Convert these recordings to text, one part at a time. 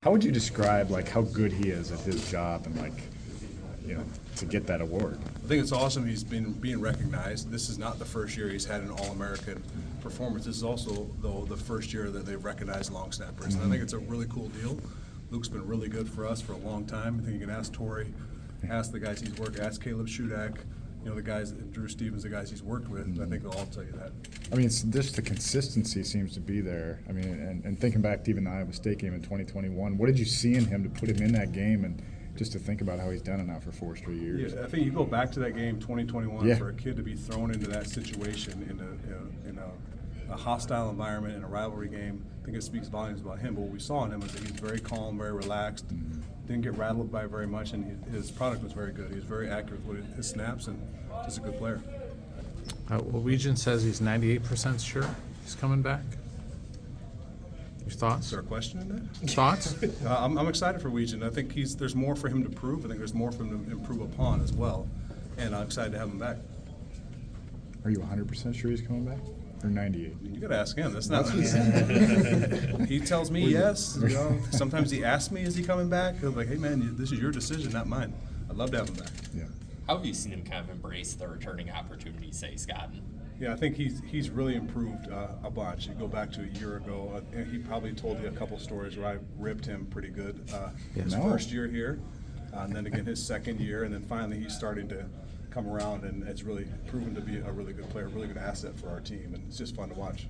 How would you describe like how good he is at his job and to get that award? I think it's awesome he's been being recognized. This is not the first year he's had an All-American performance. This is also, though, the first year that they've recognized long snappers. And I think it's a really cool deal. Luke's been really good for us for a long time. I think you can ask Torrey, ask the guys he's worked, ask Caleb Shudak, the guys, Drew Stevens, the guys he's worked with. I think they'll all tell you that. I mean, it's just the consistency seems to be there. I mean, and thinking back to even the Iowa State game in 2021, what did you see in him to put him in that game and just to think about how he's done it now for 4 straight years? Yeah, I think you go back to that game 2021 Yeah. for a kid to be thrown into that situation in a hostile environment in a rivalry game. I think it speaks volumes about him. But what we saw in him was that he's very calm, very relaxed, didn't get rattled by very much, and his product was very good. He was very accurate with his snaps, and just a good player. Well, Regent says he's 98% sure he's coming back. Your thoughts? Is there a question in that? Thoughts? I'm excited for Weegan. I think there's more for him to prove. I think there's more for him to improve upon as well, and I'm excited to have him back. Are you 100% sure he's coming back? Or 98? You got to ask him. That's not. He tells me yes. Sometimes he asks me, "Is he coming back?" I'm like, "Hey man, this is your decision, not mine. I'd love to have him back." Yeah. How have you seen him kind of embrace the returning opportunities that he's gotten? Yeah, I think he's really improved a bunch. You go back to a year ago, and he probably told you a couple stories where I ripped him pretty good his first year here, and then again his second year, and then finally he's starting to come around, and it's really proven to be a really good player, a really good asset for our team, and it's just fun to watch.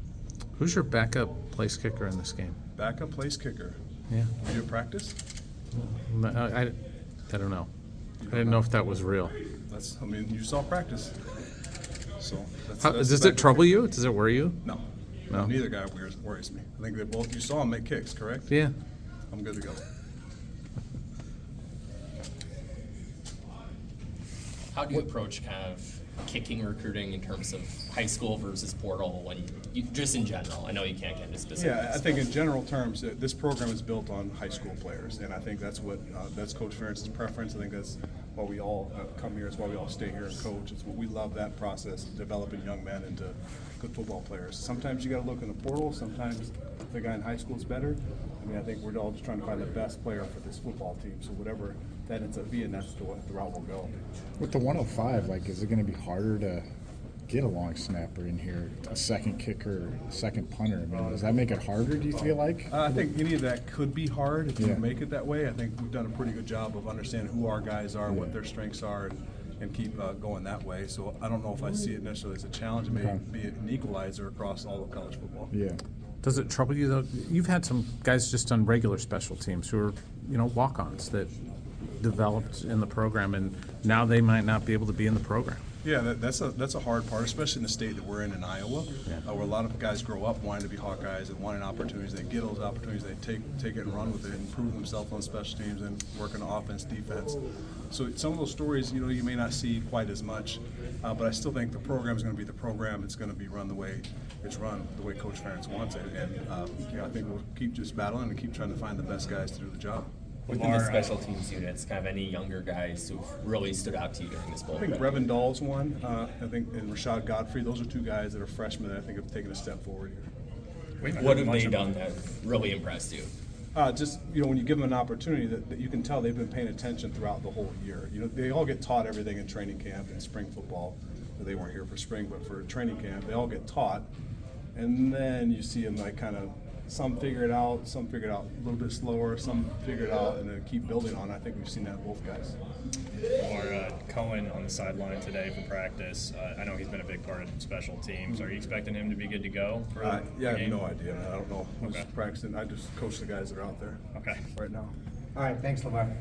Who's your backup place kicker in this game? Backup place kicker. Yeah. Are you at practice? I don't know. I didn't know if that was real. You saw practice. So Does it trouble you? Does it worry you? No. No? Neither guy worries me. I think you saw him make kicks, correct? Yeah. I'm good to go. How do you approach kind of kicking recruiting in terms of high school versus portal just in general? I know you can't get into specifics. Yeah, I think in general terms, this program is built on high school players, and I think that's Coach Ferentz's preference. I think that's why we all come here. It's why we all stay here and coach. It's what we love that process, developing young men into good football players. Sometimes you got to look in the portal. Sometimes the guy in high school is better. I think we're all just trying to find the best player for this football team. So whatever that ends up being, that's the route we'll go. With the 105, is it going to be harder to get a long snapper in here, a second kicker, a second punter? I mean, does that make it harder, do you feel like? I think any of that could be hard if you Yeah. make it that way. I think we've done a pretty good job of understanding who our guys are, what their strengths are, and keep going that way. So I don't know if I see it necessarily as a challenge. It may be an equalizer across all of college football. Yeah. Does it trouble you though? You've had some guys just on regular special teams who are, walk-ons that developed in the program, and now they might not be able to be in the program. Yeah, that's a hard part, especially in the state that we're in Iowa, where a lot of guys grow up wanting to be Hawkeyes and wanting opportunities. They get those opportunities, they take it and run with it and prove themselves on special teams and work on offense, defense. So some of those stories, you may not see quite as much, but I still think the program is going to be the program. It's going to be run the way it's run, the way Coach Ferentz wants it. And I think we'll keep just battling and keep trying to find the best guys to do the job. Within the special teams units, kind of any younger guys who've really stood out to you during this bowl? I think Brevin Dahl's one. I think and Rashad Godfrey. Those are two guys that are freshmen that I think have taken a step forward here. What have they done that really impressed you? Just when you give them an opportunity, that you can tell they've been paying attention throughout the whole year. They all get taught everything in training camp and spring football. They weren't here for spring, but for training camp, they all get taught, and then you see them some figure it out, some figure it out a little bit slower, some figure it out, and then keep building on it. I think we've seen that with both guys. Or Cohen on the sideline today for practice. I know he's been a big part of special teams. Are you expecting him to be good to go for I the have game? no idea. I don't know who's Okay. practicing. I just coach the guys that are out there Okay. right now. All right, thanks, Levar.